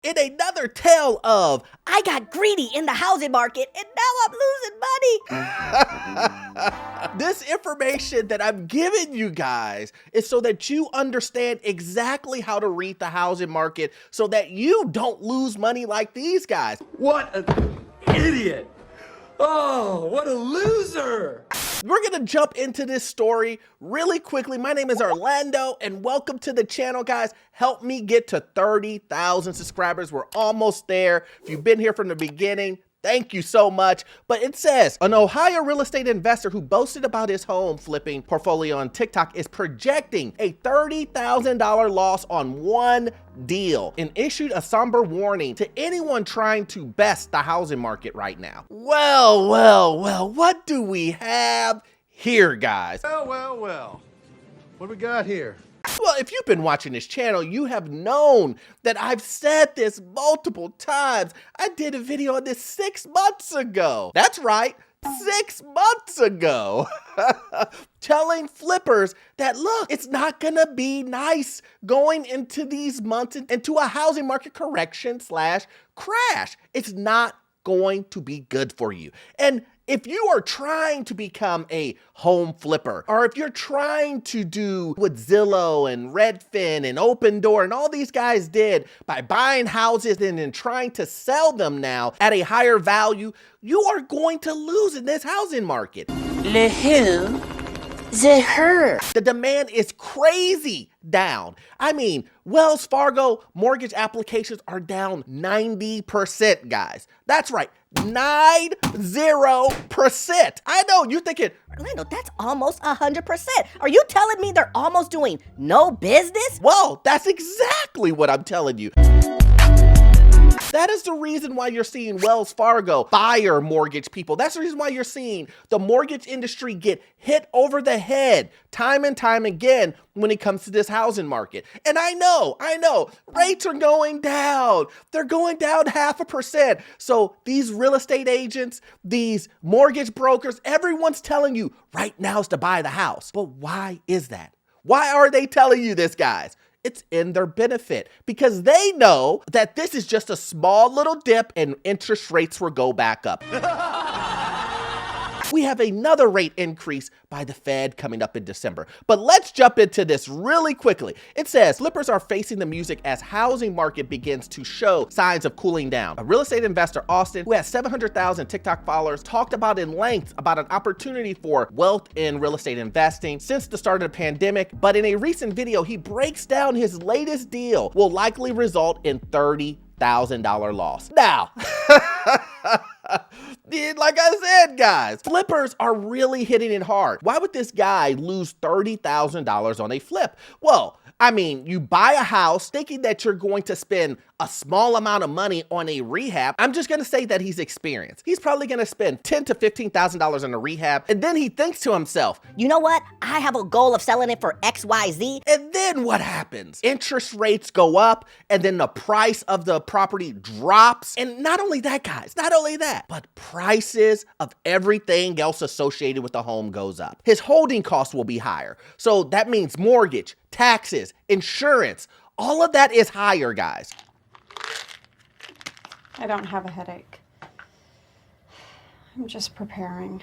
In another tale of, I got greedy in the housing market and now I'm losing money. this information that I'm giving you guys is so that you understand exactly how to read the housing market so that you don't lose money like these guys. What an idiot! Oh, what a loser! We're gonna jump into this story really quickly. My name is Orlando and welcome to the channel, guys. Help me get to 30,000 subscribers. We're almost there. If you've been here from the beginning, thank you so much. But it says, an Ohio real estate investor who boasted about his home flipping portfolio on TikTok is projecting a $30,000 loss on one deal and issued a somber warning to anyone trying to best the housing market right now. Well, what do we have here, guys? Well. What do we got here? Well, if you've been watching this channel, you have known that I've said this multiple times. I did a video on this 6 months ago. That's right, 6 months ago. Telling flippers that, look, it's not gonna be nice going into these months into a housing market correction / crash. It's not going to be good for you. And if you are trying to become a home flipper, or if you're trying to do what Zillow and Redfin and Open Door and all these guys did by buying houses and then trying to sell them now at a higher value, you are going to lose in this housing market. Le who? The her. The demand is crazy down. I mean, Wells Fargo mortgage applications are down 90%, guys. That's right, 90%. I know, you're thinking, Orlando, that's almost 100%. Are you telling me they're almost doing no business? well, that's exactly what I'm telling you. That is the reason why you're seeing Wells Fargo fire mortgage people. That's the reason why you're seeing the mortgage industry get hit over the head time and time again when it comes to this housing market. And I know, rates are going down. They're going down 0.5%. So these real estate agents, these mortgage brokers, everyone's telling you right now is to buy the house. But why is that? Why are they telling you this, guys? It's in their benefit because they know that this is just a small little dip and interest rates will go back up. We have another rate increase by the Fed coming up in December. But let's jump into this really quickly. It says, flippers are facing the music as housing market begins to show signs of cooling down. A real estate investor, Austin, who has 700,000 TikTok followers, talked about in length about an opportunity for wealth in real estate investing since the start of the pandemic. But in a recent video, he breaks down his latest deal will likely result in $30,000 loss. Now, like I said, guys, flippers are really hitting it hard. Why would this guy lose $30,000 on a flip? Well, I mean, you buy a house thinking that you're going to spend a small amount of money on a rehab. I'm just gonna say that he's experienced. He's probably gonna spend $10,000 to $15,000 on a rehab. And then he thinks to himself, You know what? I have a goal of selling it for XYZ. and then what happens? Interest rates go up and then the price of the property drops. And not only that, guys, not only that, but prices of everything else associated with the home goes up. His holding costs will be higher. So that means mortgage, taxes, insurance, all of that is higher, guys. I don't have a headache. I'm just preparing.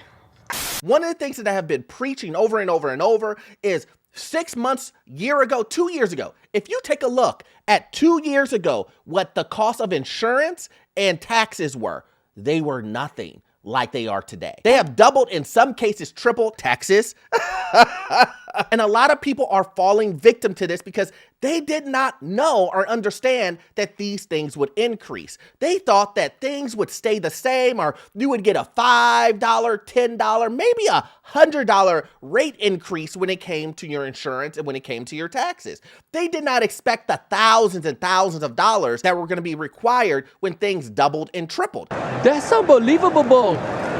One of the things that I have been preaching over and over and over is 6 months, year ago, 2 years ago. If you take a look at 2 years ago, what the cost of insurance and taxes were, they were nothing like they are today. They have doubled, in some cases tripled, taxes. And a lot of people are falling victim to this because they did not know or understand that these things would increase. They thought that things would stay the same, or you would get a $5, $10, maybe a $100 rate increase when it came to your insurance and when it came to your taxes. They did not expect the thousands and thousands of dollars that were going to be required when things doubled and tripled. That's unbelievable!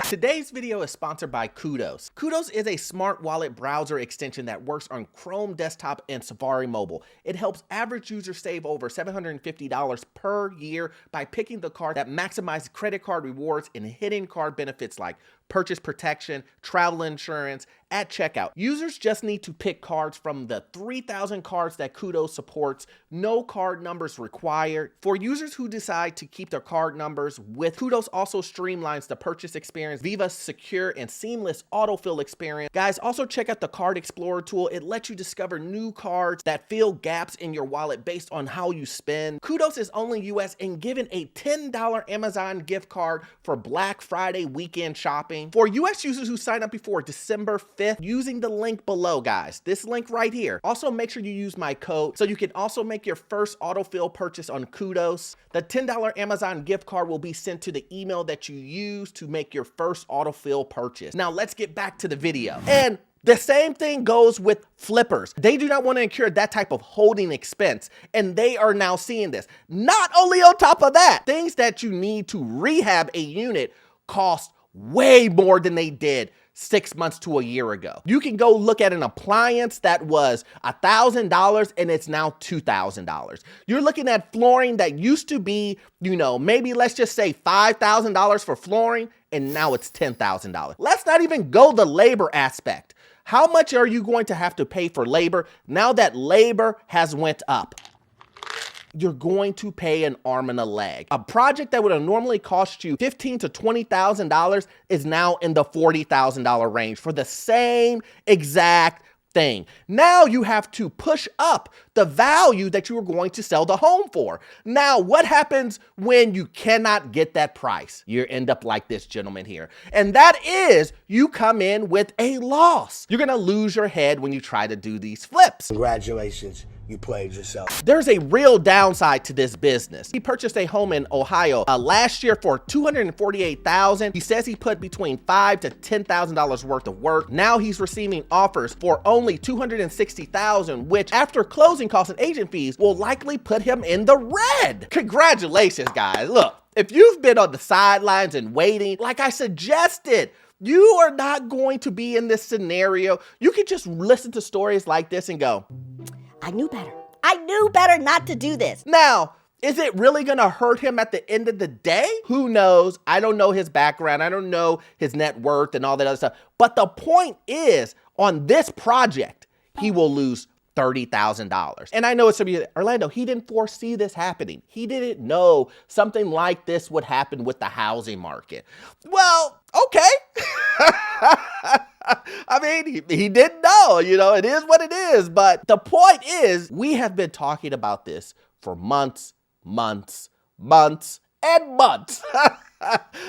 Today's video is sponsored by Kudos. Kudos is a smart wallet browser extension that works on Chrome desktop and Safari mobile. It helps average users save over $750 per year by picking the card that maximizes credit card rewards and hidden card benefits like purchase protection, travel insurance at checkout. Users just need to pick cards from the 3,000 cards that Kudos supports. No card numbers required. For users who decide to keep their card numbers with Kudos, also streamlines the purchase experience. Viva's secure and seamless autofill experience. Guys, also check out the Card Explorer tool. It lets you discover new cards that fill gaps in your wallet based on how you spend. Kudos is only US and given a $10 Amazon gift card for Black Friday weekend shopping. For US users who sign up before December 5th, using the link below, guys, this link right here. Also, make sure you use my code so you can also make your first autofill purchase on Kudos. The $10 Amazon gift card will be sent to the email that you use to make your first autofill purchase. Now, let's get back to the video. And the same thing goes with flippers. They do not want to incur that type of holding expense, and they are now seeing this. Not only on top of that, things that you need to rehab a unit cost way more than they did 6 months to a year ago. You can go look at an appliance that was $1,000 and it's now $2,000. You're looking at flooring that used to be, maybe let's just say $5,000 for flooring, and now it's $10,000. Let's not even go the labor aspect. How much are you going to have to pay for labor now that labor has went up? You're going to pay an arm and a leg. A project that would have normally cost you $15,000 to $20,000 is now in the $40,000 range for the same exact thing. Now you have to push up the value that you are going to sell the home for. Now, what happens when you cannot get that price? You end up like this gentleman here. And that is, you come in with a loss. You're going to lose your head when you try to do these flips. Congratulations. You played yourself. There's a real downside to this business. He purchased a home in Ohio last year for $248,000. He says he put between $5,000 to $10,000 worth of work. Now he's receiving offers for only $260,000, which after closing costs and agent fees will likely put him in the red. Congratulations, guys. Look, if you've been on the sidelines and waiting, like I suggested, you are not going to be in this scenario. You can just listen to stories like this and go, I knew better. I knew better not to do this. Now, is it really gonna hurt him at the end of the day? Who knows? I don't know his background. I don't know his net worth and all that other stuff. But the point is, on this project, he will lose $30,000. And I know it's gonna be, Orlando, he didn't foresee this happening. He didn't know something like this would happen with the housing market. Well, okay. I mean, he didn't know, it is what it is. But the point is, we have been talking about this for months, and months.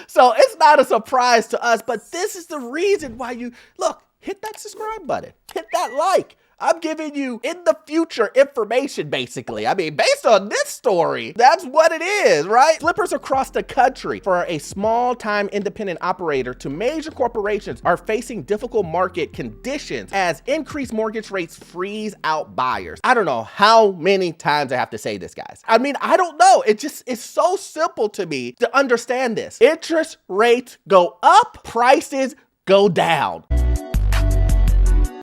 So it's not a surprise to us, but this is the reason why hit that subscribe button, hit that like. I'm giving you in the future information, basically. I mean, based on this story, that's what it is, right? Flippers across the country, for a small-time independent operator to major corporations, are facing difficult market conditions as increased mortgage rates freeze out buyers. I don't know how many times I have to say this, guys. I mean, I don't know. It's so simple to me to understand this. Interest rates go up, prices go down.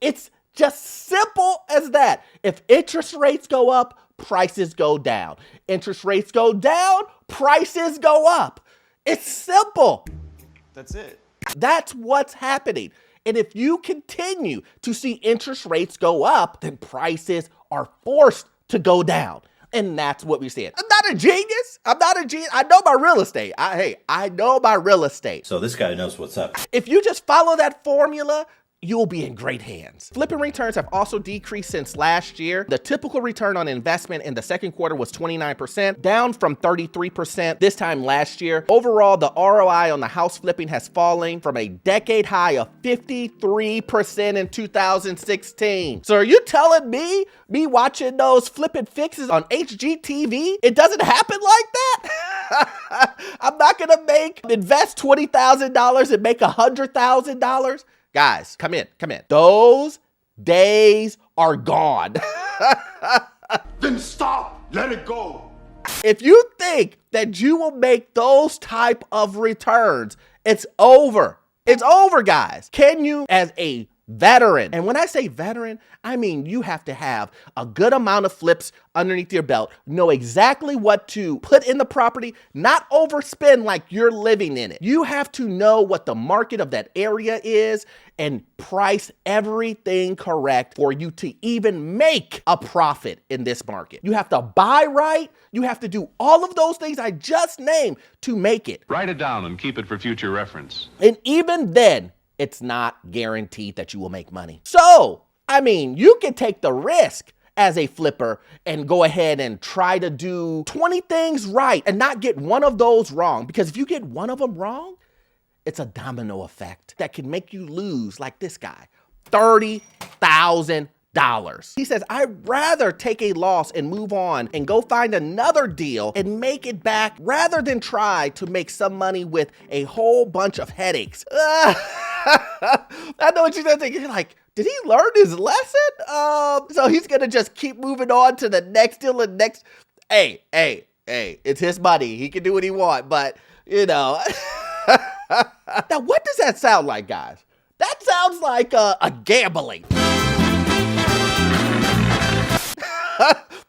It's just simple as that. If interest rates go up, prices go down. Interest rates go down, prices go up. It's simple. That's it. That's what's happening. And if you continue to see interest rates go up, then prices are forced to go down. And that's what we're seeing. I'm not a genius. I know my real estate. I know my real estate. So this guy knows what's up. If you just follow that formula, you'll be in great hands. Flipping returns have also decreased since last year. The typical return on investment in the second quarter was 29%, down from 33% this time last year. Overall, the ROI on the house flipping has fallen from a decade high of 53% in 2016. So are you telling me watching those flipping fixes on HGTV, it doesn't happen like that? I'm not gonna invest $20,000 and make $100,000. Guys, come in. Those days are gone. Then stop. Let it go. If you think that you will make those type of returns, it's over. It's over, guys. Can you, as a veteran. And when I say veteran, I mean you have to have a good amount of flips underneath your belt, know exactly what to put in the property, not overspend like you're living in it. You have to know what the market of that area is and price everything correct for you to even make a profit in this market. You have to buy right. You have to do all of those things I just named to make it. Write it down and keep it for future reference. And even then, it's not guaranteed that you will make money. So, I mean, you can take the risk as a flipper and go ahead and try to do 20 things right and not get one of those wrong. Because if you get one of them wrong, it's a domino effect that can make you lose, like this guy, $30,000. He says, I'd rather take a loss and move on and go find another deal and make it back rather than try to make some money with a whole bunch of headaches. I know what you're thinking. You're like, did he learn his lesson? So he's going to just keep moving on to the next deal and next. Hey, it's his money. He can do what he wants, but you know. Now, what does that sound like, guys? That sounds like a gambling.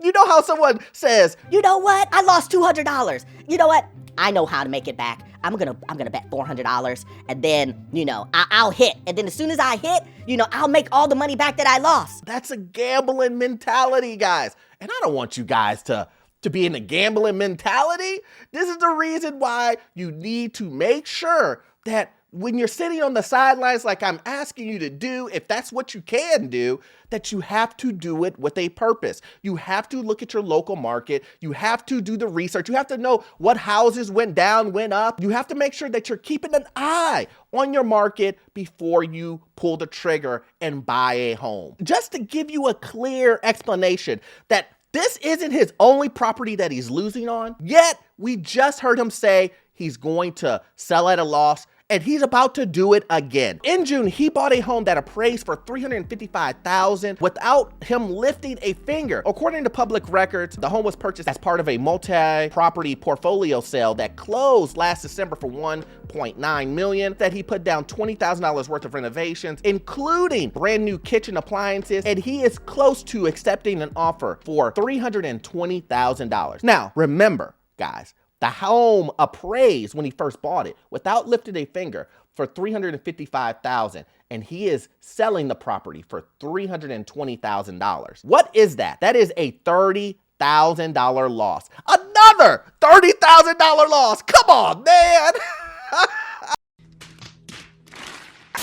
You know how someone says, You know what? I lost $200. You know what? I know how to make it back. I'm gonna bet $400, and then, you know, I'll hit. And then as soon as I hit, you know, I'll make all the money back that I lost. that's a gambling mentality, guys. And I don't want you guys to be in a gambling mentality. This is the reason why you need to make sure that when you're sitting on the sidelines, like I'm asking you to do, if that's what you can do, that you have to do it with a purpose. You have to look at your local market. You have to do the research. You have to know what houses went down, went up. You have to make sure that you're keeping an eye on your market before you pull the trigger and buy a home. Just to give you a clear explanation that this isn't his only property that he's losing on, yet we just heard him say he's going to sell at a loss, and he's about to do it again. In June, he bought a home that appraised for $355,000 without him lifting a finger. According to public records, the home was purchased as part of a multi-property portfolio sale that closed last December for $1.9 million, that he put down $20,000 worth of renovations, including brand new kitchen appliances, and he is close to accepting an offer for $320,000. Now, remember, guys, the home appraised when he first bought it without lifting a finger for $355,000, and he is selling the property for $320,000. What is that? That is a $30,000 loss. Another $30,000 loss. Come on, man.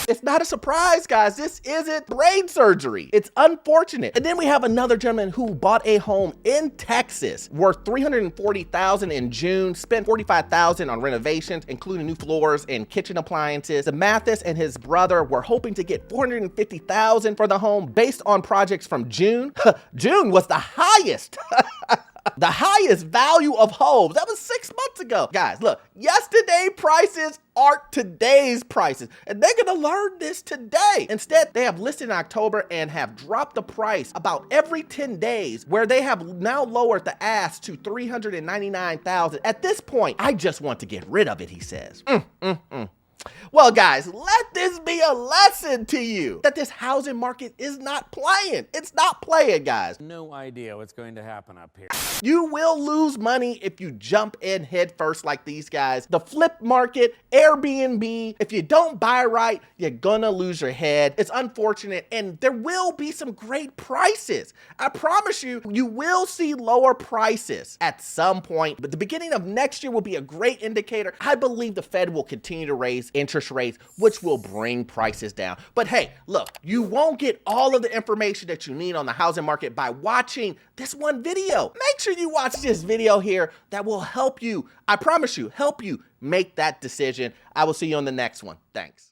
It's not a surprise, guys. This isn't brain surgery. It's unfortunate. And then we have another gentleman who bought a home in Texas worth $340,000 in June, spent $45,000 on renovations, including new floors and kitchen appliances. The Mathis and his brother were hoping to get $450,000 for the home based on projects from June. June was the highest. The highest value of homes. That was 6 months ago. Guys, look, yesterday prices aren't today's prices, and they're gonna learn this today. Instead, they have listed in October and have dropped the price about every 10 days, where they have now lowered the ask to $399,000. At this point, I just want to get rid of it, he says. Well, guys, let this be a lesson to you that this housing market is not playing. It's not playing, guys. No idea what's going to happen up here. You will lose money if you jump in head first like these guys. The flip market, Airbnb, if you don't buy right, you're gonna lose your head. It's unfortunate, and there will be some great prices. I promise you, you will see lower prices at some point, but the beginning of next year will be a great indicator. I believe the Fed will continue to raise interest rates, which will bring prices down. But hey, look, you won't get all of the information that you need on the housing market by watching this one video. Make sure you watch this video here that will help you, I promise you, help you make that decision. I will see you on the next one. Thanks.